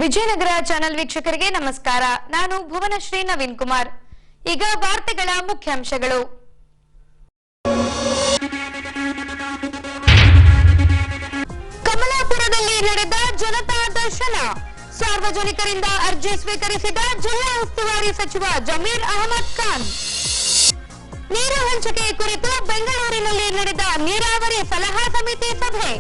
Vijayanagara channel ವೀಕ್ಷಕರಿಗೆ ನಮಸ್ಕಾರ. ನಾನು ಭುವನಶ್ರೀ ನವೀನ್ ಕುಮಾರ್. ಈಗ ವಾರ್ತೆಗಳ ಮುಖ್ಯಾಂಶಗಳು. ಕಮಲಾಪುರದಲ್ಲಿ ನಡೆದ ಜನತಾ ದರ್ಶನ. ಸಾರ್ವಜನಿಕರಿಂದ ಅರ್ಜಿ ಸ್ವೀಕರಿಸಿದ ಜಿಲ್ಲಾ ಉಸ್ತುವಾರಿ ಸಚಿವ ಜಮೀರ್ ಅಹಮದ್ ಖಾನ್. ನೀರು ಹಂಚಿಕೆ ಕುರಿತು ಬೆಂಗಳೂರಿನಲ್ಲಿ ನಡೆದ ನೀರಾವರಿ ಸಲಹಾ ಸಮಿತಿ ಸಭೆ.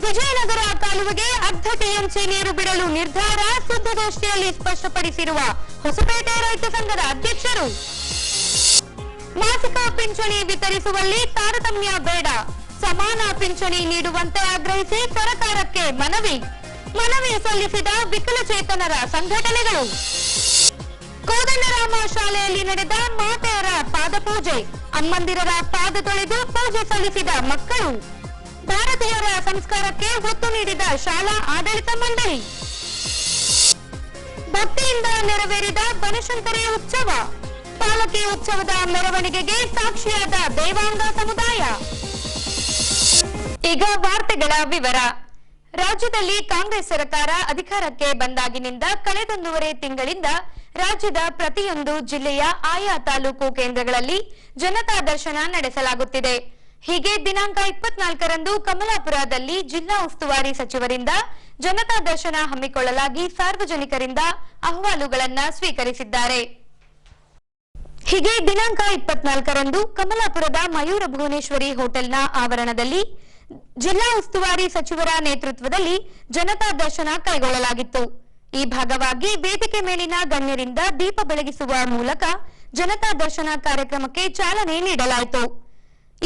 ವಿಜಯನಗರ ಕಾಲುವೆಗೆ ಅರ್ಧ ಟಿಎಂಸಿ ನೀರು ಬಿಡಲು ನಿರ್ಧಾರ. ಸುದ್ದಿಗೋಷ್ಠಿಯಲ್ಲಿ ಸ್ಪಷ್ಟಪಡಿಸಿರುವ ಹೊಸಪೇಟೆ ರೈತ ಸಂಘದ ಅಧ್ಯಕ್ಷರು. ಮಾಸಿಕ ಪಿಂಚಣಿ ವಿತರಿಸುವಲ್ಲಿ ತಾರತಮ್ಯ ಬೇಡ, ಸಮಾನ ಪಿಂಚಣಿ ನೀಡುವಂತೆ ಆಗ್ರಹಿಸಿ ಸರ್ಕಾರಕ್ಕೆ ಮನವಿ ಸಲ್ಲಿಸಿದ ವಿಕಲಚೇತನರ ಸಂಘಟನೆಗಳು. ಕೋದಂಡರಾಮ ಶಾಲೆಯಲ್ಲಿ ನಡೆದ ಮಾತೆಯರ ಪಾದಪೂಜೆ. ಅಮ್ಮಂದಿರರ ಪಾದ ತೊಳೆದು ಪೂಜೆ ಸಲ್ಲಿಸಿದ ಮಕ್ಕಳು. ಭಾರತೀಯರ ಸಂಸ್ಕಾರಕ್ಕೆ ಒತ್ತು ನೀಡಿದ ಶಾಲಾ ಆಡಳಿತ ಮಂಡಳಿ. ಭಕ್ತಿಯಿಂದ ನೆರವೇರಿದ ಬನಶಂಕರಿ ಉತ್ಸವ. ಪಾಲಕಿ ಉತ್ಸವದ ಮೆರವಣಿಗೆಗೆ ಸಾಕ್ಷಿಯಾದ ದೇವಾಂಗ ಸಮುದಾಯ. ಈಗ ವಾರ್ತೆಗಳ ವಿವರ. ರಾಜ್ಯದಲ್ಲಿ ಕಾಂಗ್ರೆಸ್ ಸರ್ಕಾರ ಅಧಿಕಾರಕ್ಕೆ ಬಂದಾಗಿನಿಂದ ಕಳೆದೊಂದೂವರೆ ತಿಂಗಳಿಂದ ರಾಜ್ಯದ ಪ್ರತಿಯೊಂದು ಜಿಲ್ಲೆಯ ಆಯಾ ತಾಲೂಕು ಕೇಂದ್ರಗಳಲ್ಲಿ ಜನತಾ ದರ್ಶನ ನಡೆಸಲಾಗುತ್ತಿದೆ. ಹೀಗೆ ದಿನಾಂಕ 24ರಂದು ಕಮಲಾಪುರದಲ್ಲಿ ಜಿಲ್ಲಾ ಉಸ್ತುವಾರಿ ಸಚಿವರಿಂದ ಜನತಾ ದರ್ಶನ ಹಮ್ಮಿಕೊಳ್ಳಲಾಗಿ ಸಾರ್ವಜನಿಕರಿಂದ ಅಹವಾಲುಗಳನ್ನು ಸ್ವೀಕರಿಸಿದ್ದಾರೆ. ಹೀಗೆ ದಿನಾಂಕ 24ರಂದು ಕಮಲಾಪುರದ ಮಯೂರ ಭುವನೇಶ್ವರಿ ಹೋಟೆಲ್ನ ಆವರಣದಲ್ಲಿ ಜಿಲ್ಲಾ ಉಸ್ತುವಾರಿ ಸಚಿವರ ನೇತೃತ್ವದಲ್ಲಿ ಜನತಾ ದರ್ಶನ ಕೈಗೊಳ್ಳಲಾಗಿತ್ತು. ಈ ಭಾಗವಾಗಿ ವೇದಿಕೆ ಮೇಲಿನ ಗಣ್ಯರಿಂದ ದೀಪ ಬೆಳಗಿಸುವ ಮೂಲಕ ಜನತಾ ದರ್ಶನ ಕಾರ್ಯಕ್ರಮಕ್ಕೆ ಚಾಲನೆ ನೀಡಲಾಯಿತು.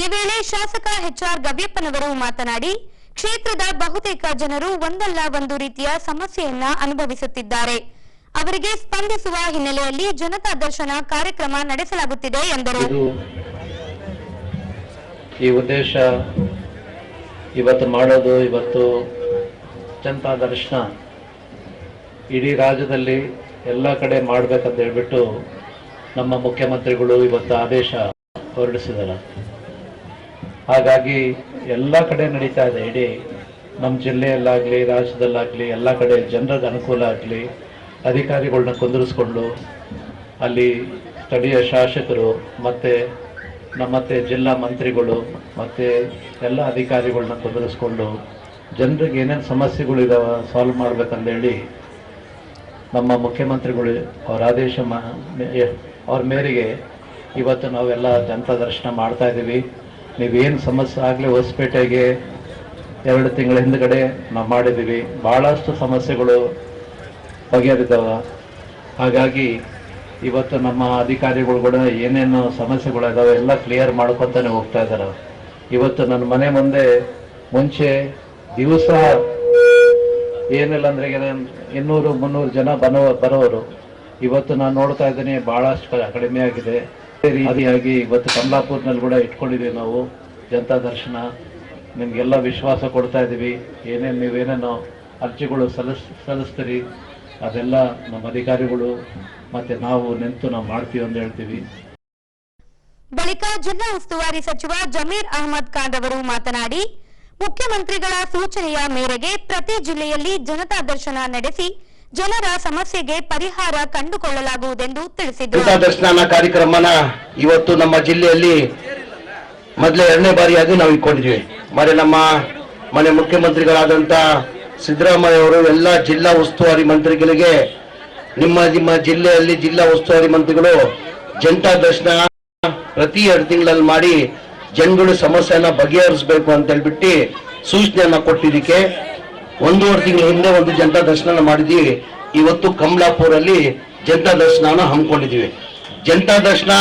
ಈ ವೇಳೆ ಶಾಸಕ ಎಚ್ಆರ್ ಗವ್ಯಪ್ಪನವರು ಮಾತನಾಡಿ, ಕ್ಷೇತ್ರದ ಬಹುತೇಕ ಜನರು ಒಂದಲ್ಲ ಒಂದು ರೀತಿಯ ಸಮಸ್ಯೆಯನ್ನ ಅನುಭವಿಸುತ್ತಿದ್ದಾರೆ. ಅವರಿಗೆ ಸ್ಪಂದಿಸುವ ಹಿನ್ನೆಲೆಯಲ್ಲಿ ಜನತಾ ದರ್ಶನ ಕಾರ್ಯಕ್ರಮ ನಡೆಸಲಾಗುತ್ತಿದೆ ಎಂದರು. ಈ ಉದ್ದೇಶ ಇವತ್ತು ಜನತಾ ದರ್ಶನ ಇಡೀ ರಾಜ್ಯದಲ್ಲಿ ಎಲ್ಲ ಕಡೆ ಮಾಡಬೇಕಂತ ಹೇಳ್ಬಿಟ್ಟು ನಮ್ಮ ಮುಖ್ಯಮಂತ್ರಿಗಳು ಇವತ್ತು ಆದೇಶ ಹೊರಡಿಸಿದ್ದಾರೆ. ಹಾಗಾಗಿ ಎಲ್ಲ ಕಡೆ ನಡೀತಾ ಇದೆ. ಇಡೀ ನಮ್ಮ ಜಿಲ್ಲೆಯಲ್ಲಾಗಲಿ ರಾಜ್ಯದಲ್ಲಾಗಲಿ ಎಲ್ಲ ಕಡೆ ಜನರಿಗೆ ಅನುಕೂಲ ಆಗಲಿ, ಅಧಿಕಾರಿಗಳನ್ನ ಕುಂದಿರಿಸ್ಕೊಂಡು ಅಲ್ಲಿ ಸ್ಥಳೀಯ ಶಾಸಕರು ಮತ್ತು ಜಿಲ್ಲಾ ಮಂತ್ರಿಗಳು ಮತ್ತು ಎಲ್ಲ ಅಧಿಕಾರಿಗಳನ್ನ ಕುಂದಿರಿಸ್ಕೊಂಡು ಜನರಿಗೆ ಏನೇನು ಸಮಸ್ಯೆಗಳಿದಾವೆ ಸಾಲ್ವ್ ಮಾಡ್ಬೇಕಂದೇಳಿ ನಮ್ಮ ಮುಖ್ಯಮಂತ್ರಿಗಳು ಅವರ ಆದೇಶ ಅವ್ರ ಮೇರೆಗೆ ಇವತ್ತು ನಾವೆಲ್ಲ ಜನತಾ ದರ್ಶನ ಮಾಡ್ತಾ ಇದ್ದೀವಿ. ನೀವೇನು ಸಮಸ್ಯೆ ಆಗಲಿ ಹೊಸಪೇಟೆಗೆ 2 ತಿಂಗಳ ಹಿಂದ್ಗಡೆ ನಾವು ಮಾಡಿದ್ದೀವಿ. ಭಾಳಷ್ಟು ಸಮಸ್ಯೆಗಳು ಬಗೆಹರಿದ್ದಾವೆ. ಹಾಗಾಗಿ ಇವತ್ತು ನಮ್ಮ ಅಧಿಕಾರಿಗಳು ಕೂಡ ಏನೇನು ಸಮಸ್ಯೆಗಳಿದಾವೆ ಎಲ್ಲ ಕ್ಲಿಯರ್ ಮಾಡ್ಕೊತಾನೆ ಹೋಗ್ತಾ ಇದ್ದಾರೆ. ಇವತ್ತು ನನ್ನ ಮನೆ ಮುಂದೆ ಮುಂಚೆ ದಿವಸ ಏನಿಲ್ಲ ಅಂದರೆ 200-300 ಜನ ಬರೋರು. ಇವತ್ತು ನಾನು ನೋಡ್ತಾ ಇದ್ದೀನಿ ಭಾಳಷ್ಟು ಕಡಿಮೆ ಆಗಿದೆ. ಅದೇ ರೀತಿಯಾಗಿ ಇವತ್ತು ಕಮಲಾಪುರ್ನಲ್ಲಿ ಕೂಡ ಇಟ್ಕೊಂಡಿದ್ದೀವಿ ನಾವು ಜನತಾ ದರ್ಶನ. ನಿಮಗೆಲ್ಲ ವಿಶ್ವಾಸ ಕೊಡ್ತಾ ಇದ್ದೀವಿ. ನೀವೇನೇನೋ ಅರ್ಜಿಗಳು ಸಲ್ಲಿಸ್ತೀರಿ ಅದೆಲ್ಲ ನಮ್ಮ ಅಧಿಕಾರಿಗಳು ಮತ್ತೆ ನಾವು ನಿಂತು ನಾವು ಮಾಡ್ತೀವಿ ಅಂತ ಹೇಳ್ತೀವಿ. ಬಳಿಕ ಜಿಲ್ಲಾ ಉಸ್ತುವಾರಿ ಸಚಿವ ಜಮೀರ್ ಅಹಮದ್ ಖಾನ್ ಅವರು ಮಾತನಾಡಿ, ಮುಖ್ಯಮಂತ್ರಿಗಳ ಸೂಚನೆಯ ಮೇರೆಗೆ ಪ್ರತಿ ಜಿಲ್ಲೆಯಲ್ಲಿ ಜನತಾ ದರ್ಶನ ನಡೆಸಿ ಜನರ ಸಮಸ್ಯೆಗೆ ಪರಿಹಾರ ಕಂಡುಕೊಳ್ಳಲಾಗುವುದೆಂದು ತಿಳಿಸಿದರು. ಜನತಾ ದರ್ಶನ ಕಾರ್ಯಕ್ರಮನ ಇವತ್ತು ನಮ್ಮ ಜಿಲ್ಲೆಯಲ್ಲಿ ಮೊದಲೇ 2ನೇ ಬಾರಿಯಾಗಿ ನಾವು ಇಟ್ಕೊಂಡಿದ್ವಿ. ನಮ್ಮ ಮನೆ ಮುಖ್ಯಮಂತ್ರಿಗಳಾದಂತ ಸಿದ್ದರಾಮಯ್ಯ ಅವರು ಎಲ್ಲ ಜಿಲ್ಲಾ ಉಸ್ತುವಾರಿ ಮಂತ್ರಿಗಳಿಗೆ ನಿಮ್ಮ ಜಿಲ್ಲೆಯಲ್ಲಿ ಜಿಲ್ಲಾ ಉಸ್ತುವಾರಿ ಮಂತ್ರಿಗಳು ಜನತಾ ದರ್ಶನ ಪ್ರತಿ 2 ತಿಂಗಳಲ್ಲಿ ಮಾಡಿ ಜನಗಳ ಸಮಸ್ಯೆನ ಬಗೆಹರಿಸಬೇಕು ಅಂತ ಹೇಳ್ಬಿಟ್ಟು ಸೂಚನೆಯನ್ನ ಕೊಟ್ಟಿದ್ದಕ್ಕೆ 1.5 ತಿಂಗಳ ಹಿಂದೆ ಒಂದು ಜನತಾ ದರ್ಶನ ಮಾಡಿದ್ವಿ. ಇವತ್ತು ಕಮಲಾಪುರಲ್ಲಿ ಜನತಾ ದರ್ಶನ ಹಮ್ಮಿಕೊಂಡಿದ್ದೀವಿ. ಜನತಾ ದರ್ಶನ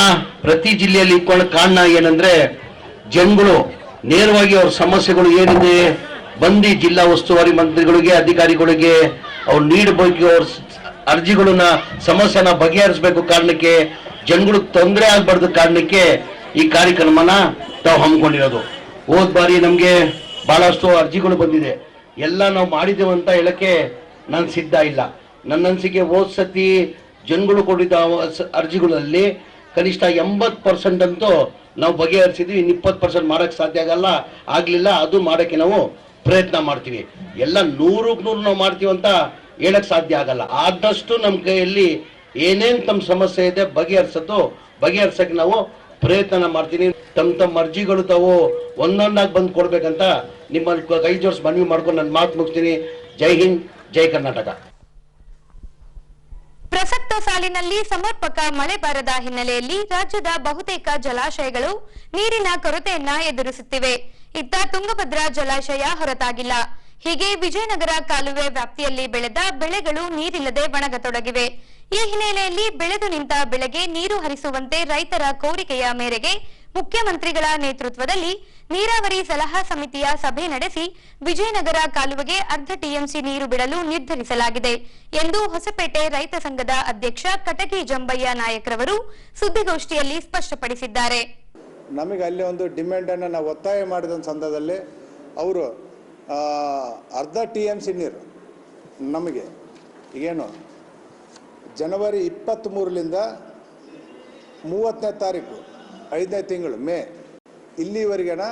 ಪ್ರತಿ ಜಿಲ್ಲೆಯಲ್ಲಿ ಇಟ್ಕೊಂಡು ಕಾರಣ ಏನಂದ್ರೆ, ಜನಗಳು ನೇರವಾಗಿ ಅವ್ರ ಸಮಸ್ಯೆಗಳು ಏನಿದೆ ಬಂದು ಜಿಲ್ಲಾ ಉಸ್ತುವಾರಿ ಮಂತ್ರಿಗಳಿಗೆ ಅಧಿಕಾರಿಗಳಿಗೆ ಅವ್ರು ನೀಡಬೇಕು, ಅವ್ರ ಅರ್ಜಿಗಳನ್ನ ಸಮಸ್ಯೆನ ಬಗೆಹರಿಸಬೇಕು ಕಾರಣಕ್ಕೆ, ಜನಗಳಿಗೆ ತೊಂದರೆ ಆಗ್ಬಾರ್ದು ಕಾರಣಕ್ಕೆ ಈ ಕಾರ್ಯಕ್ರಮನ ನಾವು ಹಮ್ಮಿಕೊಂಡಿರೋದು. ಹೋದ ಬಾರಿ ನಮ್ಗೆ ಬಹಳಷ್ಟು ಅರ್ಜಿಗಳು ಬಂದಿದೆ. ಎಲ್ಲ ನಾವು ಮಾಡಿದ್ದೇವೆ ಅಂತ ಹೇಳಕ್ಕೆ ನಾನು ಸಿದ್ಧ ಇಲ್ಲ. ನನ್ನ ಅನಿಸಿಕೆ ಹೋದ ಸತಿ ಜನಗಳು ಕೊಟ್ಟಿದ್ದ ಅರ್ಜಿಗಳಲ್ಲಿ ಕನಿಷ್ಠ 80% ಅಂತೂ ನಾವು ಬಗೆಹರಿಸಿದ್ವಿ. 20% ಮಾಡಕ್ಕೆ ಸಾಧ್ಯ ಆಗಲಿಲ್ಲ. ಅದು ಮಾಡಕ್ಕೆ ನಾವು ಪ್ರಯತ್ನ ಮಾಡ್ತೀವಿ. ಎಲ್ಲ 100ಕ್ಕೆ 100 ನಾವು ಮಾಡ್ತೀವಿ ಅಂತ ಹೇಳಕ್ ಸಾಧ್ಯ ಆಗಲ್ಲ. ಆದಷ್ಟು ನಮ್ಮ ಕೈಯಲ್ಲಿ ಏನೇನು ತಮ್ಮ ಸಮಸ್ಯೆ ಇದೆ ಬಗೆಹರಿಸಕ್ಕೆ ನಾವು ಪ್ರಯತ್ನ ಮಾಡ್ತೀನಿ. ತಮ್ಮ ಅರ್ಜಿಗಳು ತಾವು ಒಂದೊಂದಾಗಿ ಬಂದು ಕೊಡ್ಬೇಕಂತ ನಿಮ್ಮಲ್ಲಿ ಕೈ ಜೋಡಿಸಿ ಮನವಿ ಮಾಡ್ಕೊಂಡು ನನ್ನ ಮಾತು ಮುಗಿಸ್ತೀನಿ. ಜೈ ಹಿಂದ್, ಜೈ ಕರ್ನಾಟಕ. ಪ್ರಸಕ್ತ ಸಾಲಿನಲ್ಲಿ ಸಮರ್ಪಕ ಮಳೆ ಬಾರದ ಹಿನ್ನೆಲೆಯಲ್ಲಿ ರಾಜ್ಯದ ಬಹುತೇಕ ಜಲಾಶಯಗಳು ನೀರಿನ ಕೊರತೆಯನ್ನ ಎದುರಿಸುತ್ತಿವೆ. ಇತ್ತ ತುಂಗಭದ್ರಾ ಜಲಾಶಯ ಹೊರತಾಗಿಲ್ಲ. ಹೀಗೆ ವಿಜಯನಗರ ಕಾಲುವೆ ವ್ಯಾಪ್ತಿಯಲ್ಲಿ ಬೆಳೆದ ಬೆಳೆಗಳು ನೀರಿಲ್ಲದೆ ಒಣಗತೊಡಗಿವೆ. ಈ ಹಿನ್ನೆಲೆಯಲ್ಲಿ ಬೆಳೆದು ನಿಂತ ಬೆಳೆಗೆ ನೀರು ಹರಿಸುವಂತೆ ರೈತರ ಕೋರಿಕೆಯ ಮೇರೆಗೆ ಮುಖ್ಯಮಂತ್ರಿಗಳ ನೇತೃತ್ವದಲ್ಲಿ ನೀರಾವರಿ ಸಲಹಾ ಸಮಿತಿಯ ಸಭೆ ನಡೆಸಿ ವಿಜಯನಗರ ಕಾಲುವೆಗೆ ಅರ್ಧ ಟಿಎಂಸಿ ನೀರು ಬಿಡಲು ನಿರ್ಧರಿಸಲಾಗಿದೆ ಎಂದು ಹೊಸಪೇಟೆ ರೈತ ಸಂಘದ ಅಧ್ಯಕ್ಷ ಕಟಗಿ ಜಂಬಯ್ಯ ನಾಯಕ್ರವರು ಸುದ್ದಿಗೋಷ್ಠಿಯಲ್ಲಿ ಸ್ಪಷ್ಟಪಡಿಸಿದ್ದಾರೆ. ನಮಗೆ ಅಲ್ಲಿ ಒಂದು ಡಿಮ್ಯಾಂಡನ್ನು ನಾವು ಒತ್ತಾಯ ಮಾಡಿದ ಸಂದರ್ಭದಲ್ಲಿ ಅವರು ಅರ್ಧ ಟಿಎಂಸಿ ನೀರು ನಮಗೆ ಈಗೇನು ಜನವರಿ 23ರಿಂದ 30ನೇ ತಾರೀಕು 5ನೇ ತಿಂಗಳು ಮೇ ಇಲ್ಲಿವರೆಗೆನ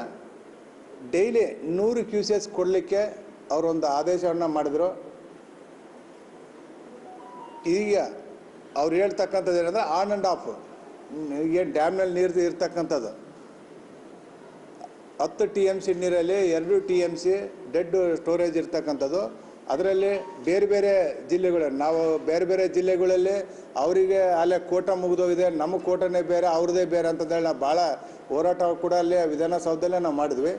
ಡೈಲಿ 100 ಕ್ಯೂಸೆಸ್ ಕೊಡಲಿಕ್ಕೆ ಅವರೊಂದು ಆದೇಶವನ್ನು ಮಾಡಿದ್ರು. ಈಗ ಅವ್ರು ಹೇಳ್ತಕ್ಕಂಥದ್ದು ಏನಂದರೆ ಆನ್ ಆ್ಯಂಡ್ ಆಫ್ ಏನು ಡ್ಯಾಮ್ನಲ್ಲಿ ನೀರು ಇರ್ತಕ್ಕಂಥದ್ದು 10 TMC ನೀರಲ್ಲಿ 2 TMC ಡೆಡ್ ಸ್ಟೋರೇಜ್ ಇರ್ತಕ್ಕಂಥದ್ದು. ಅದರಲ್ಲಿ ಬೇರೆ ಬೇರೆ ಜಿಲ್ಲೆಗಳು ನಾವು ಬೇರೆ ಬೇರೆ ಜಿಲ್ಲೆಗಳಲ್ಲಿ ಅವರಿಗೆ ಅಲ್ಲೇ ಕೋಟ ಮುಗಿದೋಗಿದೆ, ನಮ್ಮ ಕೋಟನೇ ಬೇರೆ ಅವ್ರದ್ದೇ ಬೇರೆ ಅಂತಂದೇಳಿ ನಾವು ಭಾಳ ಹೋರಾಟ ಕೂಡ ಅಲ್ಲಿ ವಿಧಾನಸೌಧದಲ್ಲೇ ನಾವು ಮಾಡಿದ್ವಿ.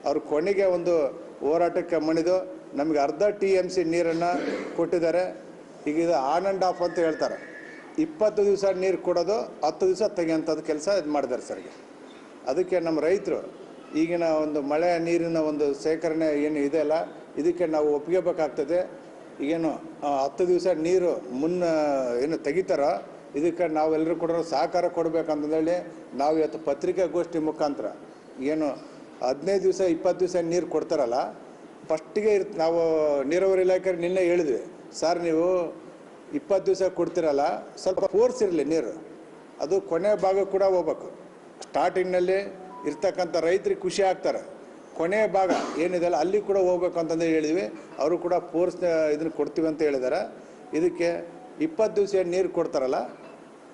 ಅವ್ರು ಕೊನೆಗೆ ಒಂದು ಹೋರಾಟಕ್ಕೆ ಮಣಿದು ನಮಗೆ ಅರ್ಧ TMC ನೀರನ್ನು ಕೊಟ್ಟಿದ್ದಾರೆ. ಈಗ ಇದು ಆನ್ ಆ್ಯಂಡ್ ಆಫ್ ಅಂತ ಹೇಳ್ತಾರೆ. 20 ದಿವಸ ನೀರು ಕೊಡೋದು, 10 ದಿವಸ ತೆಗೆಯೋಂಥದ್ದು ಕೆಲಸ ಇದು ಮಾಡಿದ್ದಾರೆ ಸರ್ಗೆ. ಅದಕ್ಕೆ ನಮ್ಮ ರೈತರು ಈಗಿನ ಒಂದು ಮಳೆ ನೀರಿನ ಒಂದು ಸೇಕರಣೆ ಏನು ಇದೆಯಲ್ಲ ಇದಕ್ಕೆ ನಾವು ಒಪ್ಪಿಗೆಬೇಕಾಗ್ತದೆ. ಈಗೇನು 10 ದಿವಸ ನೀರು ಏನು ತೆಗಿತಾರೋ ಇದಕ್ಕೆ ನಾವೆಲ್ಲರೂ ಕೂಡ ಸಹಕಾರ ಕೊಡಬೇಕಂತಂದೇಳಿ ನಾವು ಇವತ್ತು ಪತ್ರಿಕಾಗೋಷ್ಠಿ ಮುಖಾಂತರ ಏನು 15 ದಿವಸ 20 ದಿವಸ ನೀರು ಕೊಡ್ತಾರಲ್ಲ ಫಸ್ಟಿಗೆ ನಾವು ನೀರಾವರಿ ಇಲಾಖೆ ನಿನ್ನೆ ಹೇಳಿದ್ವಿ, ಸರ್ ನೀವು 20 ದಿವಸ ಕೊಡ್ತಿರಲ್ಲ ಸ್ವಲ್ಪ ಫೋರ್ಸ್ ಇರಲಿ ನೀರು, ಅದು ಕೊನೆ ಭಾಗ ಕೂಡ ಹೋಗ್ಬೇಕು. ಸ್ಟಾರ್ಟಿಂಗ್ನಲ್ಲಿ ಇರ್ತಕ್ಕಂಥ ರೈತರಿಗೆ ಖುಷಿ ಆಗ್ತಾರೆ, ಕೊನೆಯ ಭಾಗ ಏನಿದೆಲ್ಲ ಅಲ್ಲಿ ಕೂಡ ಹೋಗ್ಬೇಕು ಅಂತಂದು ಹೇಳಿದ್ವಿ. ಅವರು ಕೂಡ ಫೋರ್ಸ್ ಇದನ್ನು ಕೊಡ್ತೀವಿ ಅಂತ ಹೇಳಿದ್ದಾರೆ. ಇದಕ್ಕೆ 20 ದಿವಸ ನೀರು ಕೊಡ್ತಾರಲ್ಲ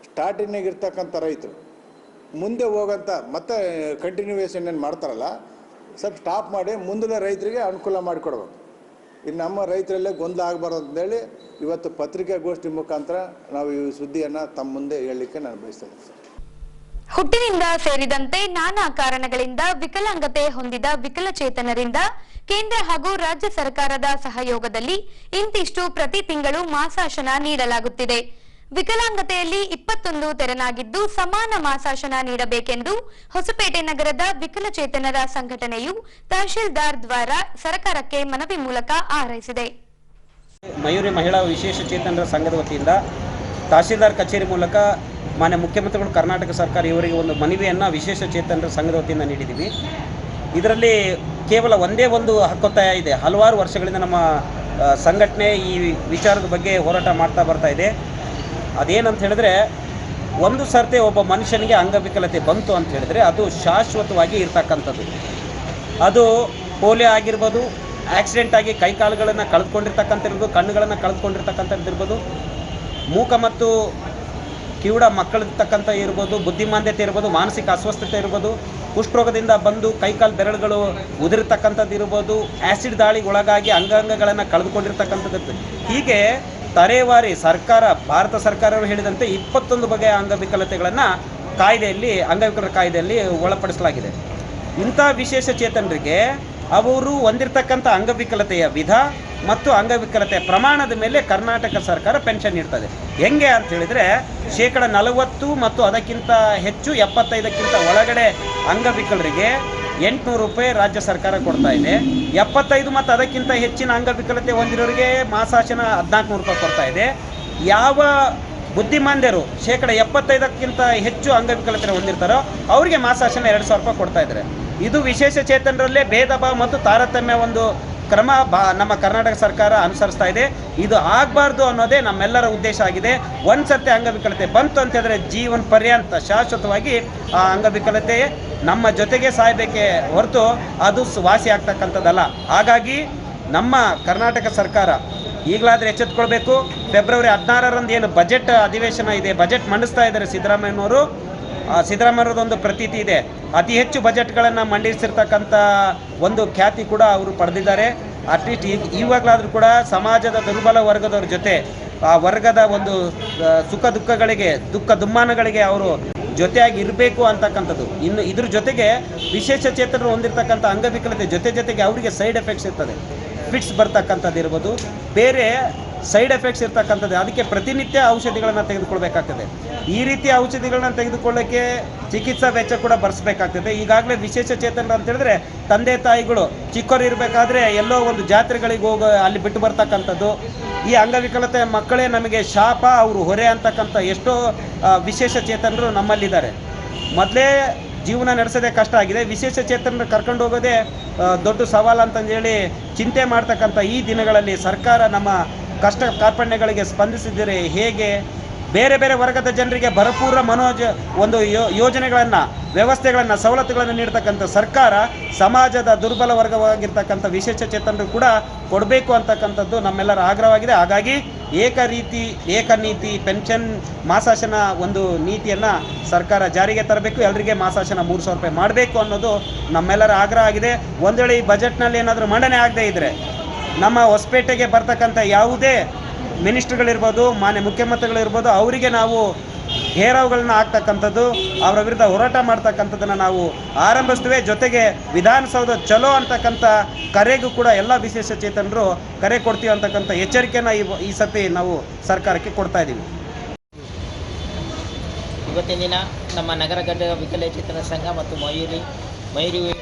ಸ್ಟಾರ್ಟಿಂಗ್ನಾಗ ಇರ್ತಕ್ಕಂಥ ರೈತರು ಮುಂದೆ ಹೋಗೋಂಥ ಮತ್ತೆ ಕಂಟಿನ್ಯೂಯೇಷನ್ ಏನು ಮಾಡ್ತಾರಲ್ಲ ಸ್ವಲ್ಪ ಸ್ಟಾಪ್ ಮಾಡಿ ಮುಂದಿನ ರೈತರಿಗೆ ಅನುಕೂಲ ಮಾಡಿಕೊಡ್ಬೇಕು. ಇನ್ನು ನಮ್ಮ ರೈತರಲ್ಲೇ ಗೊಂದಲ ಆಗಬಾರ್ದು ಅಂತೇಳಿ ಇವತ್ತು ಪತ್ರಿಕಾಗೋಷ್ಠಿ ಮುಖಾಂತರ ನಾವು ಈ ಸುದ್ದಿಯನ್ನು ತಮ್ಮ ಮುಂದೆ ಹೇಳಲಿಕ್ಕೆ ನಾನು ಬಯಸ್ತೇನೆ. ಹುಟ್ಟಿನಿಂದ ಸೇರಿದಂತೆ ನಾನಾ ಕಾರಣಗಳಿಂದ ವಿಕಲಾಂಗತೆ ಹೊಂದಿದ ವಿಕಲಚೇತನರಿಂದ ಕೇಂದ್ರ ಹಾಗೂ ರಾಜ್ಯ ಸರ್ಕಾರದ ಸಹಯೋಗದಲ್ಲಿ ಇಂತಿಷ್ಟು ಪ್ರತಿ ತಿಂಗಳು ಮಾಸಾಶನ ನೀಡಲಾಗುತ್ತಿದೆ. ವಿಕಲಾಂಗತೆಯಲ್ಲಿ 21 ತೆರನಾಗಿದ್ದು ಸಮಾನ ಮಾಸಾಶನ ನೀಡಬೇಕೆಂದು ಹೊಸಪೇಟೆ ನಗರದ ವಿಕಲಚೇತನರ ಸಂಘಟನೆಯು ತಹಶೀಲ್ದಾರ್ ದ್ವಾರ ಸರ್ಕಾರಕ್ಕೆ ಮನವಿ ಮೂಲಕ ಆರೈಸಿದೆ. ಮಯೂರಿ ಮಹಿಳಾ ವಿಶೇಷ ಚೇತನರ ಸಂಘದ ವತಿಯಿಂದ ತಹಶೀಲ್ದಾರ್ ಕಚೇರಿ ಮೂಲಕ ಮಾನ್ಯ ಮುಖ್ಯಮಂತ್ರಿಗಳು ಕರ್ನಾಟಕ ಸರ್ಕಾರ ಇವರಿಗೆ ಒಂದು ಮನವಿಯನ್ನು ವಿಶೇಷ ಚೇತನರ ಸಂಘದ ವತಿಯಿಂದ ನೀಡಿದ್ದೀವಿ. ಇದರಲ್ಲಿ ಕೇವಲ ಒಂದೇ ಒಂದು ಹಕ್ಕೊತ್ತಾಯ ಇದೆ. ಹಲವಾರು ವರ್ಷಗಳಿಂದ ನಮ್ಮ ಸಂಘಟನೆ ಈ ವಿಚಾರದ ಬಗ್ಗೆ ಹೋರಾಟ ಮಾಡ್ತಾ ಬರ್ತಾ ಇದೆ. ಅದೇನಂತ ಹೇಳಿದ್ರೆ, ಒಂದು ಸರ್ತಿ ಒಬ್ಬ ಮನುಷ್ಯನಿಗೆ ಅಂಗವಿಕಲತೆ ಬಂತು ಅಂತ ಹೇಳಿದ್ರೆ ಅದು ಶಾಶ್ವತವಾಗಿ ಇರ್ತಕ್ಕಂಥದ್ದು. ಅದು ಪೋಲಿಯೋ ಆಗಿರ್ಬೋದು, ಆಕ್ಸಿಡೆಂಟ್ ಆಗಿ ಕೈಕಾಲುಗಳನ್ನು ಕಳೆದುಕೊಂಡಿರ್ತಕ್ಕಂಥದ್ದು, ಕಣ್ಣುಗಳನ್ನು ಕಳೆದುಕೊಂಡಿರ್ತಕ್ಕಂಥದ್ದು ಇರ್ಬೋದು, ಮೂಕ ಮತ್ತು ಕಿವುಡ ಮಕ್ಕಳಿರ್ತಕ್ಕಂಥ ಇರ್ಬೋದು, ಬುದ್ಧಿಮಾಂದ್ಯತೆ ಇರ್ಬೋದು, ಮಾನಸಿಕ ಅಸ್ವಸ್ಥತೆ ಇರ್ಬೋದು, ಕುಷ್ಠರೋಗದಿಂದ ಬಂದು ಕೈಕಾಲು ಬೆರಳುಗಳು ಉದುರಿರ್ತಕ್ಕಂಥದ್ದು ಇರ್ಬೋದು, ಆ್ಯಸಿಡ್ ದಾಳಿಗೆ ಒಳಗಾಗಿ ಅಂಗಾಂಗಗಳನ್ನು ಕಳೆದುಕೊಂಡಿರ್ತಕ್ಕಂಥದ್ದು. ಹೀಗೆ ತರೇವಾರಿ ಸರ್ಕಾರ, ಭಾರತ ಸರ್ಕಾರವು ಹೇಳಿದಂತೆ 21 ಬಗೆಯ ಅಂಗವಿಕಲತೆಗಳನ್ನು ಅಂಗವಿಕಲರ ಕಾಯ್ದೆಯಲ್ಲಿ ಒಳಪಡಿಸಲಾಗಿದೆ. ಇಂಥ ವಿಶೇಷ ಚೇತನರಿಗೆ ಅವರು ಹೊಂದಿರತಕ್ಕಂಥ ಅಂಗವಿಕಲತೆಯ ವಿಧ ಮತ್ತು ಅಂಗವಿಕಲತೆಯ ಪ್ರಮಾಣದ ಮೇಲೆ ಕರ್ನಾಟಕ ಸರ್ಕಾರ ಪೆನ್ಷನ್ ನೀಡ್ತದೆ. ಹೆಂಗೆ ಅಂತ ಹೇಳಿದರೆ 40% ಮತ್ತು ಅದಕ್ಕಿಂತ ಹೆಚ್ಚು 75ಕ್ಕಿಂತ ಒಳಗಡೆ ಅಂಗವಿಕಲರಿಗೆ 800 ರೂಪಾಯಿ ರಾಜ್ಯ ಸರ್ಕಾರ ಕೊಡ್ತಾ ಇದೆ. 75 ಮತ್ತು ಅದಕ್ಕಿಂತ ಹೆಚ್ಚಿನ ಅಂಗವಿಕಲತೆ ಹೊಂದಿರೋರಿಗೆ ಮಾಸಾಶನ 1400 ರೂಪಾಯಿ ಕೊಡ್ತಾ ಇದೆ. ಯಾವ ಬುದ್ಧಿಮಾಂದ್ಯರು 75%ಕ್ಕಿಂತ ಹೆಚ್ಚು ಅಂಗವಿಕಲತೆ ಹೊಂದಿರ್ತಾರೋ ಅವರಿಗೆ ಮಾಸಾಶನ 2000 ರೂಪಾಯಿ ಕೊಡ್ತಾ ಇದ್ದಾರೆ. ಇದು ವಿಶೇಷ ಚೇತನರಲ್ಲೇ ಭೇದ ಭಾವ ಮತ್ತು ತಾರತಮ್ಯ ಒಂದು ಕ್ರಮ ನಮ್ಮ ಕರ್ನಾಟಕ ಸರ್ಕಾರ ಅನುಸರಿಸ್ತಾ ಇದೆ. ಇದು ಆಗಬಾರ್ದು ಅನ್ನೋದೇ ನಮ್ಮೆಲ್ಲರ ಉದ್ದೇಶ ಆಗಿದೆ. ಒಂದು ಸರ್ತಿ ಅಂಗವಿಕಲತೆ ಬಂತು ಅಂತ ಹೇಳಿದ್ರೆ ಜೀವನ ಪರ್ಯಂತ ಶಾಶ್ವತವಾಗಿ ಆ ಅಂಗವಿಕಲತೆ ನಮ್ಮ ಜೊತೆಗೆ ಸಾಯಬೇಕೇ ಹೊರತು ಅದು ವಾಸಿ ಆಗ್ತಕ್ಕಂಥದ್ದಲ್ಲ. ಹಾಗಾಗಿ ನಮ್ಮ ಕರ್ನಾಟಕ ಸರ್ಕಾರ ಈಗಲಾದರೆ ಎಚ್ಚೆತ್ಕೊಳ್ಬೇಕು. ಫೆಬ್ರವರಿ 16ರಂದು ಏನು ಬಜೆಟ್ ಅಧಿವೇಶನ ಇದೆ, ಬಜೆಟ್ ಮಂಡಿಸ್ತಾ ಇದ್ದಾರೆ ಸಿದ್ದರಾಮಯ್ಯನವರು. ಸಿದ್ದರಾಮಯ್ಯರದೊಂದು ಪ್ರತೀತಿ ಇದೆ, ಅತಿ ಹೆಚ್ಚು ಬಜೆಟ್ಗಳನ್ನು ಮಂಡಿಸಿರ್ತಕ್ಕಂಥ ಒಂದು ಖ್ಯಾತಿ ಕೂಡ ಅವರು ಪಡೆದಿದ್ದಾರೆ. ಅಟ್ಲೀಸ್ಟ್ ಇವಾಗಲಾದರೂ ಕೂಡ ಸಮಾಜದ ದುರ್ಬಲ ವರ್ಗದವ್ರ ಜೊತೆ, ಆ ವರ್ಗದ ಒಂದು ಸುಖ ದುಃಖಗಳಿಗೆ, ದುಃಖ ದುಮ್ಮಾನಗಳಿಗೆ ಅವರು ಜೊತೆಯಾಗಿ ಇರಬೇಕು ಅಂತಕ್ಕಂಥದ್ದು. ಇನ್ನು ಇದ್ರ ಜೊತೆಗೆ ವಿಶೇಷ ಚೇತನರು ಹೊಂದಿರತಕ್ಕಂಥ ಅಂಗವಿಕಲತೆ ಜೊತೆಗೆ ಅವರಿಗೆ ಸೈಡ್ ಎಫೆಕ್ಟ್ಸ್ ಇರ್ತದೆ, ಫಿಟ್ಸ್ ಬರ್ತಕ್ಕಂಥದ್ದು ಇರ್ಬೋದು, ಬೇರೆ ಸೈಡ್ ಎಫೆಕ್ಟ್ಸ್ ಇರ್ತಕ್ಕಂಥದ್ದು. ಅದಕ್ಕೆ ಪ್ರತಿನಿತ್ಯ ಔಷಧಿಗಳನ್ನು ತೆಗೆದುಕೊಳ್ಬೇಕಾಗ್ತದೆ. ಈ ರೀತಿಯ ಔಷಧಿಗಳನ್ನ ತೆಗೆದುಕೊಳ್ಳೋಕ್ಕೆ ಚಿಕಿತ್ಸಾ ವೆಚ್ಚ ಕೂಡ ಭರಿಸಬೇಕಾಗ್ತದೆ. ಈಗಾಗಲೇ ವಿಶೇಷ ಚೇತನರು ಅಂತ ಹೇಳಿದ್ರೆ ತಂದೆ ತಾಯಿಗಳು ಚಿಕ್ಕವರು ಇರಬೇಕಾದ್ರೆ ಎಲ್ಲೋ ಒಂದು ಜಾತ್ರೆಗಳಿಗೆ ಅಲ್ಲಿ ಬಿಟ್ಟು ಬರ್ತಕ್ಕಂಥದ್ದು. ಈ ಅಂಗವಿಕಲತೆ ಮಕ್ಕಳೇ ನಮಗೆ ಶಾಪ, ಅವರು ಹೊರೆ ಅಂತಕ್ಕಂಥ ಎಷ್ಟೋ ವಿಶೇಷ ಚೇತನರು ನಮ್ಮಲ್ಲಿದ್ದಾರೆ. ಮೊದಲೇ ಜೀವನ ನಡೆಸೋದೇ ಕಷ್ಟ ಆಗಿದೆ, ವಿಶೇಷ ಚೇತನರು ಕರ್ಕೊಂಡು ಹೋಗೋದೇ ದೊಡ್ಡ ಸವಾಲು ಅಂತಂದೇಳಿ ಚಿಂತೆ ಮಾಡ್ತಕ್ಕಂಥ ಈ ದಿನಗಳಲ್ಲಿ ಸರ್ಕಾರ ನಮ್ಮ ಕಷ್ಟ ಕಾರ್ಪಣ್ಯಗಳಿಗೆ ಸ್ಪಂದಿಸಿದರೆ ಹೇಗೆ? ಬೇರೆ ಬೇರೆ ವರ್ಗದ ಜನರಿಗೆ ಭರಪೂರ ಒಂದು ಯೋಜನೆಗಳನ್ನು, ವ್ಯವಸ್ಥೆಗಳನ್ನು, ಸವಲತ್ತುಗಳನ್ನು ನೀಡ್ತಕ್ಕಂಥ ಸರ್ಕಾರ ಸಮಾಜದ ದುರ್ಬಲ ವರ್ಗವಾಗಿರ್ತಕ್ಕಂಥ ವಿಶೇಷ ಚೇತನರು ಕೂಡ ಕೊಡಬೇಕು ಅಂತಕ್ಕಂಥದ್ದು ನಮ್ಮೆಲ್ಲರ ಆಗ್ರಹವಾಗಿದೆ. ಹಾಗಾಗಿ ಏಕನೀತಿ ಪೆನ್ಷನ್ ಮಾಸಾಶನ ಒಂದು ನೀತಿಯನ್ನು ಸರ್ಕಾರ ಜಾರಿಗೆ ತರಬೇಕು. ಎಲ್ಲರಿಗೆ ಮಾಸಾಶನ 3,000 ರೂಪಾಯಿ ಮಾಡಬೇಕು ಅನ್ನೋದು ನಮ್ಮೆಲ್ಲರ ಆಗ್ರಹ ಆಗಿದೆ. ಒಂದು ವೇಳೆ ಈ ಬಜೆಟ್ನಲ್ಲಿ ಏನಾದರೂ ಮಂಡನೆ ಆಗದೇ ಇದ್ದರೆ ನಮ್ಮ ಹೊಸಪೇಟೆಗೆ ಬರ್ತಕ್ಕಂಥ ಯಾವುದೇ ಮಿನಿಸ್ಟ್ರುಗಳಿರ್ಬೋದು, ಮಾನ್ಯ ಮುಖ್ಯಮಂತ್ರಿಗಳಿರ್ಬೋದು, ಅವರಿಗೆ ನಾವು ಹೇರಾವುಗಳನ್ನ ಹಾಕ್ತಕ್ಕಂಥದ್ದು, ಅವರ ವಿರುದ್ಧ ಹೋರಾಟ ಮಾಡ್ತಕ್ಕಂಥದ್ದನ್ನು ನಾವು ಆರಂಭಿಸ್ತೇವೆ. ಜೊತೆಗೆ ವಿಧಾನಸೌಧ ಚಲೋ ಅಂತಕ್ಕಂಥ ಕರೆಗೂ ಕೂಡ ಎಲ್ಲ ವಿಶೇಷ ಚೇತನರು ಕರೆ ಕೊಡ್ತೀವಿ ಅಂತಕ್ಕಂಥ ಎಚ್ಚರಿಕೆಯನ್ನು ಈ ಸತಿ ನಾವು ಸರ್ಕಾರಕ್ಕೆ ಕೊಡ್ತಾ ಇದ್ದೀವಿ. ಇವತ್ತಿನ ದಿನ ನಮ್ಮ ನಗರಗಡ್ಡ ವಿಕಲಚೇತನ ಸಂಘ ಮತ್ತು ಮಯೂರಿ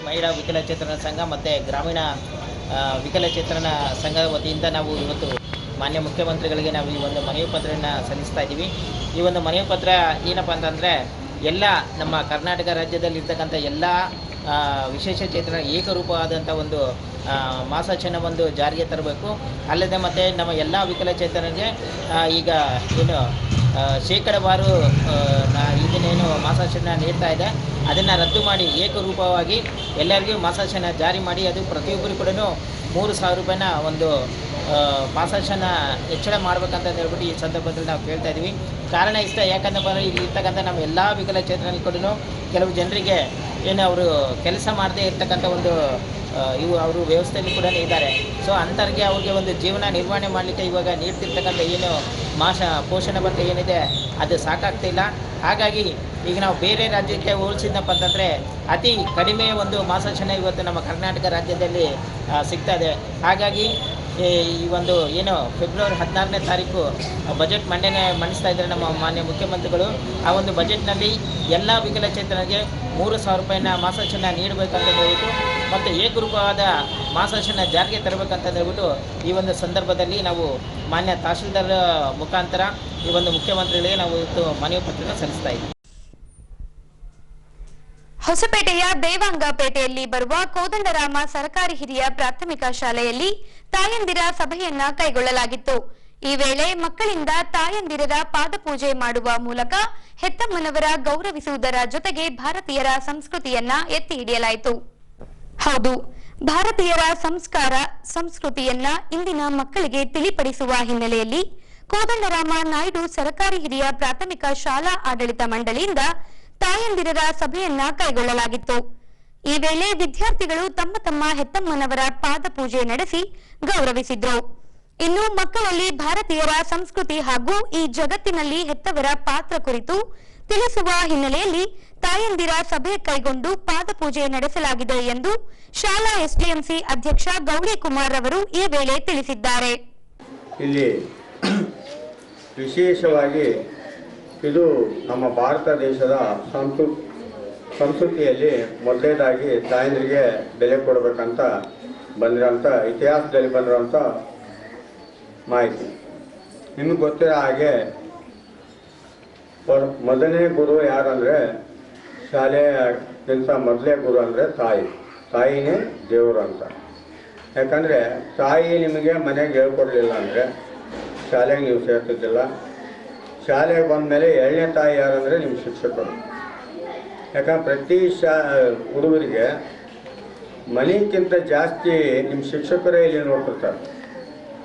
ಮಹಿಳಾ ವಿಕಲಚೇತನ ಸಂಘ ಮತ್ತು ಗ್ರಾಮೀಣ ವಿಕಲಚೇತನ ಸಂಘ ವತಿಯಿಂದ ನಾವು ಇವತ್ತು ಮಾನ್ಯ ಮುಖ್ಯಮಂತ್ರಿಗಳಿಗೆ ನಾವು ಈ ಒಂದು ಮನವಿ ಪತ್ರವನ್ನು ಸಲ್ಲಿಸ್ತಾ ಇದ್ದೀವಿ. ಈ ಒಂದು ಮನವಿ ಪತ್ರ ಏನಪ್ಪ ಅಂತಂದರೆ ಎಲ್ಲ ನಮ್ಮ ಕರ್ನಾಟಕ ರಾಜ್ಯದಲ್ಲಿರ್ತಕ್ಕಂಥ ಎಲ್ಲ ವಿಶೇಷ ಚೇತನ ಏಕರೂಪವಾದಂಥ ಒಂದು ಮಾಸಾಶನ ಒಂದು ಜಾರಿಗೆ ತರಬೇಕು. ಅಲ್ಲದೆ ಮತ್ತು ನಮ್ಮ ಎಲ್ಲ ವಿಕಲಚೇತನರಿಗೆ ಈಗ ಏನು ಶೇಕಡವಾರು ಇದನ್ನೇನು ಮಾಸಾಶನ ನೀಡ್ತಾ ಇದೆ ಅದನ್ನು ರದ್ದು ಮಾಡಿ ಏಕರೂಪವಾಗಿ ಎಲ್ಲರಿಗೂ ಮಾಸಾಶನ ಜಾರಿ ಮಾಡಿ ಅದು ಪ್ರತಿಯೊಬ್ಬರು ಕೂಡ 3,000 ರೂಪಾಯಿನ ಒಂದು ಮಾಸಾಶನ ಹೆಚ್ಚಳ ಮಾಡ್ಬೇಕಂತ ಹೇಳ್ಬಿಟ್ಟು ಈ ಸಂದರ್ಭದಲ್ಲಿ ನಾವು ಕೇಳ್ತಾ ಇದ್ದೀವಿ. ಕಾರಣ ಇಷ್ಟ ಯಾಕಂದ್ರೆ ಇಲ್ಲಿ ಇರ್ತಕ್ಕಂಥ ನಮ್ಮ ಎಲ್ಲ ವಿಕಲಚೇತನರು ಕೂಡ ಕೆಲವು ಜನರಿಗೆ ಏನು ಅವರು ಕೆಲಸ ಮಾಡದೇ ಇರ್ತಕ್ಕಂಥ ಒಂದು ಅವರು ವ್ಯವಸ್ಥೆಯಲ್ಲಿ ಕೂಡ ಇದ್ದಾರೆ. ಸೊ ಅಂಥವ್ರಿಗೆ ಅವ್ರಿಗೆ ಒಂದು ಜೀವನ ನಿರ್ವಹಣೆ ಮಾಡಲಿಕ್ಕೆ ಇವಾಗ ನೀಡ್ತಿರ್ತಕ್ಕಂಥ ಏನು ಪೋಷಣ ಭತ್ಯೆ ಏನಿದೆ ಅದು ಸಾಕಾಗ್ತಿಲ್ಲ. ಹಾಗಾಗಿ ಈಗ ನಾವು ಬೇರೆ ರಾಜ್ಯಕ್ಕೆ ಹೋಲಿಸಿದಪ್ಪ ಅಂತಂದರೆ ಅತಿ ಕಡಿಮೆ ಒಂದು ಮಾಸಾಶನ ಇವತ್ತು ನಮ್ಮ ಕರ್ನಾಟಕ ರಾಜ್ಯದಲ್ಲಿ ಸಿಗ್ತಾ ಇದೆ. ಹಾಗಾಗಿ ಈ ಒಂದು ಏನು ಫೆಬ್ರವರಿ 16ನೇ ತಾರೀಕು ಬಜೆಟ್ ಮಂಡಿಸ್ತಾ ಇದ್ದಾರೆ ನಮ್ಮ ಮಾನ್ಯ ಮುಖ್ಯಮಂತ್ರಿಗಳು. ಆ ಒಂದು ಬಜೆಟ್ನಲ್ಲಿ ಎಲ್ಲ ವಿಕಲಚೇತನರಿಗೆ 3,000 ರೂಪಾಯಿನ ಮಾಸಾಶನ ನೀಡಬೇಕಂತ ಹೇಳ್ಬಿಟ್ಟು ಮತ್ತು ಏಕರೂಪವಾದ ಮಾಸಾಶನ ಜಾರಿಗೆ ತರಬೇಕಂತ ಹೇಳ್ಬಿಟ್ಟು ಈ ಒಂದು ಸಂದರ್ಭದಲ್ಲಿ ನಾವು ಮಾನ್ಯ ತಹಶೀಲ್ದಾರ್ ಮುಖಾಂತರ ಈ ಒಂದು ಮುಖ್ಯಮಂತ್ರಿಗಳಿಗೆ ನಾವು ಇವತ್ತು ಮನವಿ ಪತ್ರವನ್ನು ಸಲ್ಲಿಸ್ತಾ ಇದ್ದೀವಿ. ಹೊಸಪೇಟೆಯ ದೇವಾಂಗಪೇಟೆಯಲ್ಲಿ ಬರುವ ಕೋದಂಡರಾಮ ಸರ್ಕಾರಿ ಹಿರಿಯ ಪ್ರಾಥಮಿಕ ಶಾಲೆಯಲ್ಲಿ ತಾಯಂದಿರ ಸಭೆಯನ್ನ ಕೈಗೊಳ್ಳಲಾಗಿತ್ತು. ಈ ವೇಳೆ ಮಕ್ಕಳಿಂದ ತಾಯಂದಿರರ ಪಾದಪೂಜೆ ಮಾಡುವ ಮೂಲಕ ಹೆತ್ತಮ್ಮನವರ ಗೌರವಿಸುವುದರ ಜೊತೆಗೆ ಭಾರತೀಯರ ಸಂಸ್ಕೃತಿಯನ್ನ ಎತ್ತಿ ಹಿಡಿಯಲಾಯಿತು. ಹೌದು, ಭಾರತೀಯರ ಸಂಸ್ಕಾರ ಸಂಸ್ಕೃತಿಯನ್ನ ಇಂದಿನ ಮಕ್ಕಳಿಗೆ ತಿಳಿಪಡಿಸುವ ಹಿನ್ನೆಲೆಯಲ್ಲಿ ಕೋದಂಡರಾಮ ನಾಯ್ಡು ಸರ್ಕಾರಿ ಹಿರಿಯ ಪ್ರಾಥಮಿಕ ಶಾಲಾ ಆಡಳಿತ ಮಂಡಳಿಯಿಂದ ತಾಯಂದಿರರ ಸಭೆಯನ್ನ ಕೈಗೊಳ್ಳಲಾಗಿತ್ತು. ಈ ವೇಳೆ ವಿದ್ಯಾರ್ಥಿಗಳು ತಮ್ಮ ತಮ್ಮ ಹೆತ್ತಮ್ಮನವರ ಪಾದಪೂಜೆ ನಡೆಸಿ ಗೌರವಿಸಿದ್ರು. ಇನ್ನು ಮಕ್ಕಳಲ್ಲಿ ಭಾರತೀಯರ ಸಂಸ್ಕೃತಿ ಹಾಗೂ ಈ ಜಗತ್ತಿನಲ್ಲಿ ಹೆತ್ತವರ ಪಾತ್ರ ಕುರಿತು ತಿಳಿಸುವ ಹಿನ್ನೆಲೆಯಲ್ಲಿ ತಾಯಂದಿರ ಸಭೆ ಕೈಗೊಂಡು ಪಾದಪೂಜೆ ನಡೆಸಲಾಗಿದೆ ಎಂದು ಶಾಲಾ ಎಸ್ಡಿಎಂಸಿ ಅಧ್ಯಕ್ಷ ಗೌಳಿ ಕುಮಾರ್ ಅವರು ಈ ವೇಳೆ ತಿಳಿಸಿದ್ದಾರೆ. ಇಲ್ಲಿ ವಿಶೇಷವಾಗಿ ಇದು ನಮ್ಮ ಭಾರತ ದೇಶದ ಸಂಸ್ಕೃತಿಯಲ್ಲಿ ಮೊದಲನೇದಾಗಿ ತಾಯಂದಿರಿಗೆ ಬೆಲೆ ಕೊಡಬೇಕಂತ ಬಂದಿರೋಂಥ ಇತಿಹಾಸದಲ್ಲಿ ಬಂದಿರೋಂಥ ಮಾಹಿತಿ. ನಿಮಗೆ ಗೊತ್ತಿರೋ ಹಾಗೆ ಮೊದಲನೇ ಗುರು ಯಾರಂದರೆ ಶಾಲೆಗಿಂತ ಮೊದಲೇ ಗುರು ಅಂದರೆ ತಾಯಿನೇ ದೇವರು ಅಂತ. ಯಾಕಂದರೆ ತಾಯಿ ನಿಮಗೆ ಮನೆಗೆ ಹೇಳ್ಕೊಡ್ಲಿಲ್ಲ ಅಂದರೆ ಶಾಲೆಗೆ ನೀವು ಸೇರ್ತಿದ್ದಿಲ್ಲ. ಶಾಲೆಗೆ ಬಂದಮೇಲೆ ಎರಡನೇ ತಾಯಿ ಯಾರಂದರೆ ನಿಮ್ಮ ಶಿಕ್ಷಕರು. ಯಾಕಂದ್ರೆ ಪ್ರತಿ ಹುಡುಗರಿಗೆ ಮನೆಗಿಂತ ಜಾಸ್ತಿ ನಿಮ್ಮ ಶಿಕ್ಷಕರೇ ಇಲ್ಲಿ ನೋಡ್ತಿರ್ತಾರೆ.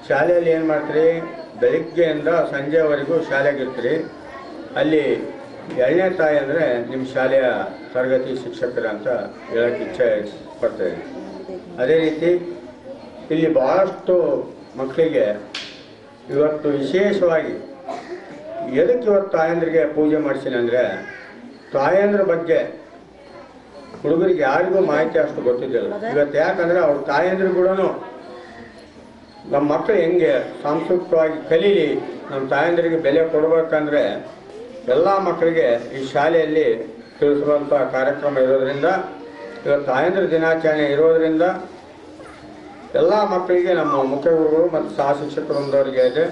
ಶಾಲೆಯಲ್ಲಿ ಏನು ಮಾಡ್ತೀರಿ, ಬೆಳಿಗ್ಗೆಯಿಂದ ಸಂಜೆವರೆಗೂ ಶಾಲೆಗಿರ್ತೀರಿ. ಅಲ್ಲಿ ಎರಡನೇ ತಾಯಿ ಅಂದರೆ ನಿಮ್ಮ ಶಾಲೆಯ ತರಗತಿ ಶಿಕ್ಷಕರು ಅಂತ ಹೇಳೋಕ್ಕೆ ಇಚ್ಛೆ ಪಡ್ತೇವೆ. ಅದೇ ರೀತಿ ಇಲ್ಲಿ ಭಾಳಷ್ಟು ಮಕ್ಕಳಿಗೆ ಇವತ್ತು ವಿಶೇಷವಾಗಿ ಎದಕ್ಕೆ ಇವತ್ತು ತಾಯಂದ್ರಿಗೆ ಪೂಜೆ ಮಾಡಿಸಿನಿ ಅಂದರೆ, ತಾಯಂದ್ರ ಬಗ್ಗೆ ಹುಡುಗರಿಗೆ ಯಾರಿಗೂ ಮಾಹಿತಿ ಅಷ್ಟು ಗೊತ್ತಿದ್ದಿಲ್ಲ. ಇವತ್ತು ಯಾಕಂದರೆ ಅವ್ರ ತಾಯಂದ್ರು ಕೂಡ ನಮ್ಮ ಮಕ್ಕಳು ಹೆಂಗೆ ಸಾಂಸ್ಕೃತಿಕವಾಗಿ ಕಲೀಲಿ, ನಮ್ಮ ತಾಯಂದ್ರಿಗೆ ಬೆಲೆ ಕೊಡಬೇಕಂದ್ರೆ ಎಲ್ಲ ಮಕ್ಕಳಿಗೆ ಈ ಶಾಲೆಯಲ್ಲಿ ತಿಳಿಸುವಂಥ ಕಾರ್ಯಕ್ರಮ ಇರೋದರಿಂದ, ಇವತ್ತು ತಾಯಂದ್ರ ದಿನಾಚರಣೆ ಇರೋದರಿಂದ ಎಲ್ಲ ಮಕ್ಕಳಿಗೆ ನಮ್ಮ ಮುಖ್ಯ ಗುರುಗಳು ಮತ್ತು ಸಹ ಶಿಕ್ಷಕರೊಂದವರಿಗೆ ಇದೆ,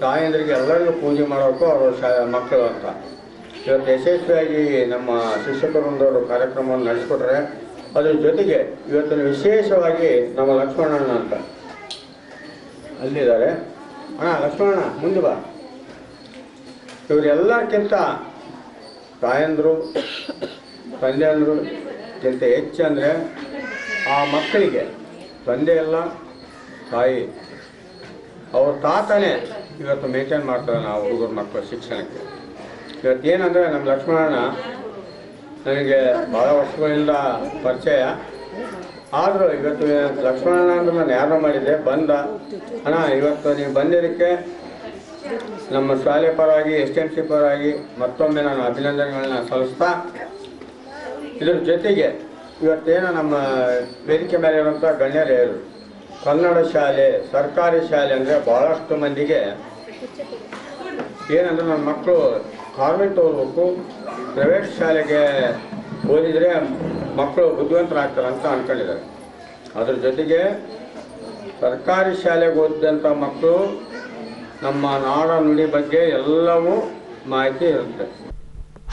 ತಾಯಂದ್ರಿಗೆ ಎಲ್ಲರಿಗೂ ಪೂಜೆ ಮಾಡೋಕ್ಕೂ ಅವರು ಮಕ್ಕಳು ಅಂತ. ಇವತ್ತು ಯಶಸ್ವಿಯಾಗಿ ನಮ್ಮ ಶಿಕ್ಷಕರೊಂದವರು ಕಾರ್ಯಕ್ರಮವನ್ನು ನಡೆಸಿಕೊಟ್ರೆ, ಅದ್ರ ಜೊತೆಗೆ ಇವತ್ತಿನ ವಿಶೇಷವಾಗಿ ನಮ್ಮ ಲಕ್ಷ್ಮಣಣ್ಣ ಅಂತ ಅಲ್ಲಿದ್ದಾರೆ. ಅಣ್ಣ ಲಕ್ಷ್ಮಣಣ್ಣ ಮುಂದೆ ಬಾ. ಇವರೆಲ್ಲಕ್ಕಿಂತ ತಾಯಂದರು ತಂದೆಯಂದರು ಗಿಂತ ಹೆಚ್ಚು ಅಂದರೆ ಆ ಮಕ್ಕಳಿಗೆ ತಂದೆ ಎಲ್ಲ ತಾಯಿ ಅವ್ರ ತಾತನೇ ಇವತ್ತು ಮೇಂಟೈನ್ ಮಾಡ್ತಾರೆ ನಾವು ಹುಡುಗರ ಮಕ್ಕಳ ಶಿಕ್ಷಣಕ್ಕೆ. ಇವತ್ತು ಏನಂದರೆ ನಮ್ಮ ಲಕ್ಷ್ಮಣಣ್ಣ ನನಗೆ ಭಾಳ ವರ್ಷಗಳಿಂದ ಪರಿಚಯ ಆದರೂ ಇವತ್ತು ಲಕ್ಷ್ಮಣಣ್ಣ ಅಂದ್ರೆ ನಾನು ಯಾರೋ ಮಾಡಿದ್ದೆ, ಬಂದ ಅಣ್ಣ ಇವತ್ತು ನೀವು ಬಂದಿದ್ದಕ್ಕೆ ನಮ್ಮ ಶಾಲೆ ಪರವಾಗಿ STMC ಪರವಾಗಿ ಮತ್ತೊಮ್ಮೆ ನಾನು ಅಭಿನಂದನೆಗಳನ್ನ ಸಲ್ಲಿಸ್ತಾ, ಇದರ ಜೊತೆಗೆ ಇವತ್ತೇನು ನಮ್ಮ ವೇದಿಕೆ ಮೇಲೆ ಇರುವಂಥ ಗಣ್ಯರೇ ಕನ್ನಡ ಶಾಲೆ ಸರ್ಕಾರಿ ಶಾಲೆ ಅಂದರೆ ಭಾಳಷ್ಟು ಮಂದಿಗೆ ಏನಂದರೆ ನನ್ನ ಮಕ್ಕಳು ಕಾನ್ವೆಂಟ್ ಓದಬೇಕು, ಪ್ರೈವೇಟ್ ಶಾಲೆಗೆ ಓದಿದರೆ ಮಕ್ಕಳು ಬುದ್ಧಿವಂತರಾಗ್ತಾರೆ ಅಂತ ಅಂದ್ಕೊಂಡಿದ್ದಾರೆ. ಅದ್ರ ಜೊತೆಗೆ ಸರ್ಕಾರಿ ಶಾಲೆಗೆ ಓದಿದಂಥ ಮಕ್ಕಳು ನಮ್ಮ ನಾಡ ನುಡಿ ಬಗ್ಗೆ ಎಲ್ಲವೂ ಮಾಹಿತಿ ಇರುತ್ತೆ.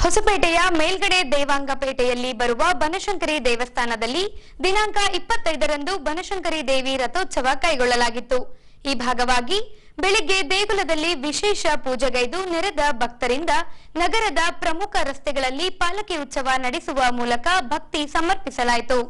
ಹೊಸಪೇಟೆಯ ಮೇಲ್ಗಡೆ ದೇವಾಂಗಪೇಟೆಯಲ್ಲಿ ಬರುವ ಬನಶಂಕರಿ ದೇವಸ್ಥಾನದಲ್ಲಿ ದಿನಾಂಕ 25ರಂದು ಬನಶಂಕರಿ ದೇವಿ ರಥೋತ್ಸವ ಕೈಗೊಳ್ಳಲಾಗಿತ್ತು. ಈ ಭಾಗವಾಗಿ ಬೆಳಿಗ್ಗೆ ದೇಗುಲದಲ್ಲಿ ವಿಶೇಷ ಪೂಜೆಗೈದು ನೆರೆದ ಭಕ್ತರಿಂದ ನಗರದ ಪ್ರಮುಖ ರಸ್ತೆಗಳಲ್ಲಿ ಪಾಲಕಿ ಉತ್ಸವ ನಡೆಸುವ ಮೂಲಕ ಭಕ್ತಿ ಸಮರ್ಪಿಸಲಾಯಿತು.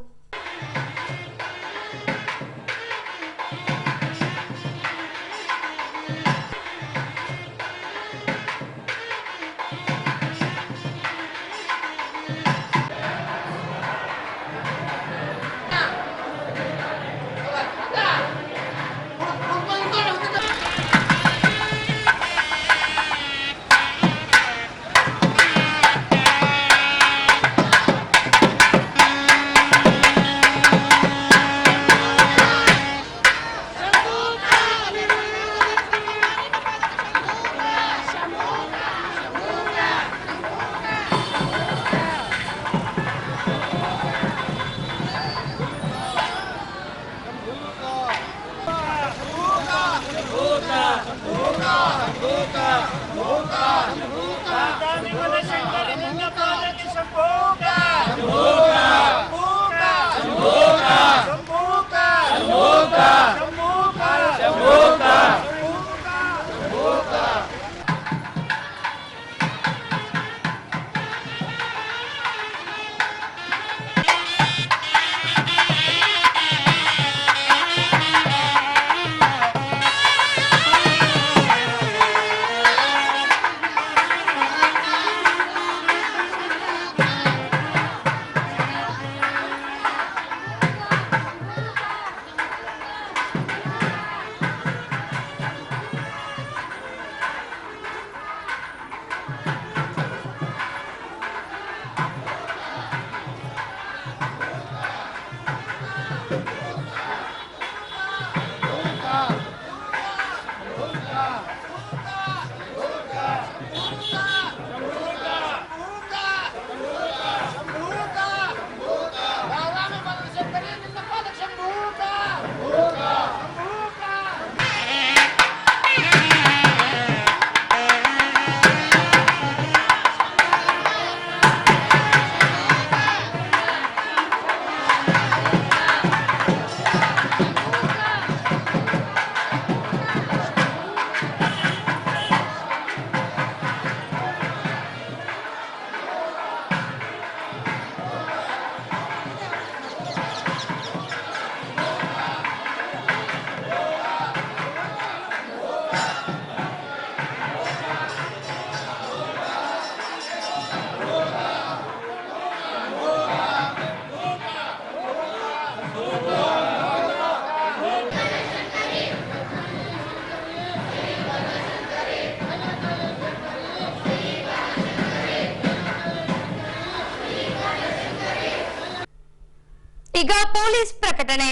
ಪ್ರಕಟಣೆ.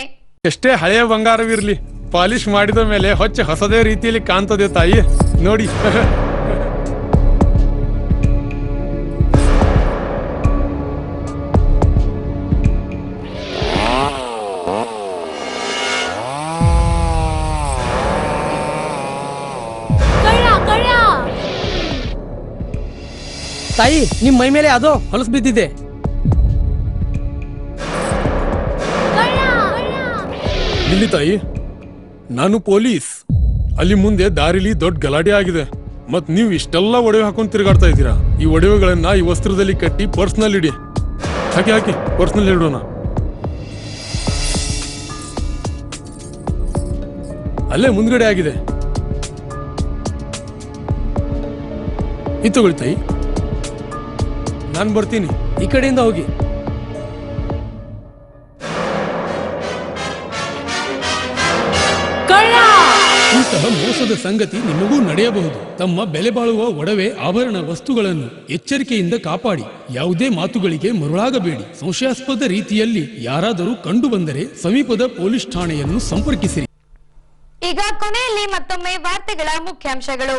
ಎಷ್ಟೇ ಹಳೆಯ ಬಂಗಾರವಿರ್ಲಿ, ಪಾಲಿಶ್ ಮಾಡಿದ ಮೇಲೆ ಹೊಸದೇ ರೀತಿಯಲ್ಲಿ ಕಾಣ್ತದೆ ತಾಯಿ, ನೋಡಿ. ತಾಯಿ, ನಿಮ್ ಮೈ ಮೇಲೆ ಅದು ಹೊಲಸು ಬಿದ್ದಿದೆ. ಇಲ್ಲಿ ತಾಯಿ, ನಾನು ಪೊಲೀಸ್. ಅಲ್ಲಿ ಮುಂದೆ ದಾರಿಲಿ ದೊಡ್ಡ ಗಲಾಟೆ ಆಗಿದೆ, ಮತ್ ನೀವು ಇಷ್ಟೆಲ್ಲ ಒಡವೆ ಹಾಕೊಂಡು ತಿರುಗಾಡ್ತಾ ಇದ್ದೀರಾ. ಈ ಒಡವೆಗಳನ್ನ ಈ ವಸ್ತ್ರದಲ್ಲಿ ಕಟ್ಟಿ ಪರ್ಸ್ನಲ್ಲಿ ಇಡಿ. ಹಾಕಿ ಪರ್ಸ್ನಲ್ಲಿ ಇಡೋಣ. ಅಲ್ಲೇ ಮುಂದ್ಗಡೆ ಆಗಿದೆ. ಇದು ತಗೊಳ್ಳಿ ತಾಯಿ, ನಾನು ಬರ್ತೀನಿ. ಈ ಕಡೆಯಿಂದ ಹೋಗಿ. ಇಂತಹ ಮೋಸದ ಸಂಗತಿ ನಿಮಗೂ ನಡೆಯಬಹುದು. ತಮ್ಮ ಬೆಲೆ ಬಾಳುವ ಒಡವೆ ಆಭರಣ ವಸ್ತುಗಳನ್ನು ಎಚ್ಚರಿಕೆಯಿಂದ ಕಾಪಾಡಿ. ಯಾವುದೇ ಮಾತುಗಳಿಗೆ ಮರುಳಾಗಬೇಡಿ. ಸಂಶಯಾಸ್ಪದ ರೀತಿಯಲ್ಲಿ ಯಾರಾದರೂ ಕಂಡು ಬಂದರೆ ಸಮೀಪದ ಪೊಲೀಸ್ ಠಾಣೆಯನ್ನು ಸಂಪರ್ಕಿಸಿರಿ. ಈಗ ಕೊನೆಯಲ್ಲಿ ಮತ್ತೊಮ್ಮೆ ವಾರ್ತೆಗಳ ಮುಖ್ಯಾಂಶಗಳು.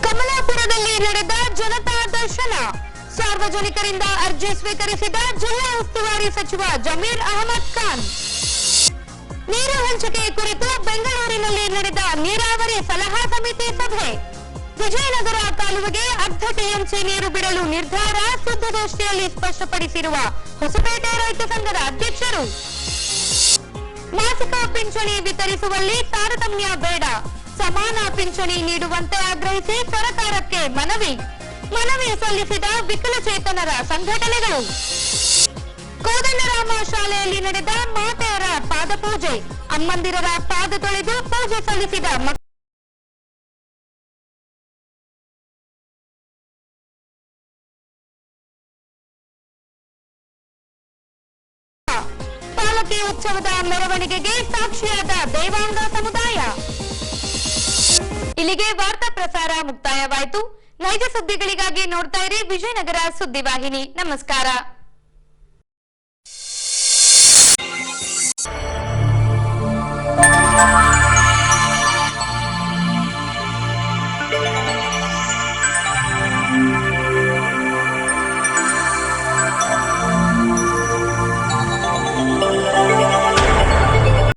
ಕಮಲಾಪುರದಲ್ಲಿ ನಡೆದ ಜನತಾ ದರ್ಶನ. ಸಾರ್ವಜನಿಕರಿಂದ ಅರ್ಜಿ ಸ್ವೀಕರಿಸಿದ ಜಿಲ್ಲಾ ಉಸ್ತುವಾರಿ ಸಚಿವ ಜಮೀರ್ ಅಹಮದ್ ಖಾನ್. ನೀರು ಹಂಚಿಕೆ ಕುರಿತು ಬೆಂಗಳೂರಿನಲ್ಲಿ ನಡೆದ ನೀರಾವರಿ ಸಲಹಾ ಸಮಿತಿ ಸಭೆ. ವಿಜಯನಗರ ಕಾಲುವೆಗೆ ಅರ್ಧ ಟಿಎಂಸಿ ನೀರು ಬಿಡಲು ನಿರ್ಧಾರ, ಸುದ್ದಿಗೋಷ್ಠಿಯಲ್ಲಿ ಸ್ಪಷ್ಟಪಡಿಸಿರುವ ಹೊಸಪೇಟೆ ರೈತ ಸಂಘದ ಅಧ್ಯಕ್ಷರು. ಮಾಸಿಕ ಪಿಂಚಣಿ ವಿತರಿಸುವಲ್ಲಿ ತಾರತಮ್ಯ ಬೇಡ, ಸಮಾನ ಪಿಂಚಣಿ ನೀಡುವಂತೆ ಆಗ್ರಹಿಸಿ ಸರ್ಕಾರಕ್ಕೆ ಮನವಿ ಸಲ್ಲಿಸಿದ ವಿಕಲಚೇತನರ ಸಂಘಟನೆಗಳು. ಕೋದಂಡರಾಮ ಶಾಲೆಯಲ್ಲಿ ನಡೆದ ಮಾತೆಯರ ಪಾದಪೂಜೆ. ಅಮ್ಮಂದಿರರ ಪಾದ ತೊಳೆದು ಪೂಜೆ ಸಲ್ಲಿಸಿದ ಪಾಲಕಿ ಉತ್ಸವದ ಮೆರವಣಿಗೆಗೆ ಸಾಕ್ಷಿಯಾದ ದೇವಾಂಗ ಸಮುದಾಯ. ಇಲ್ಲಿಗೆ ವಾರ್ತಾ ಪ್ರಸಾರ ಮುಕ್ತಾಯವಾಯಿತು. ನೈಜ ಸುದ್ದಿಗಳಿಗಾಗಿ ನೋಡ್ತಾ ಇರಿ ವಿಜಯನಗರ ಸುದ್ದಿವಾಹಿನಿ. ನಮಸ್ಕಾರ.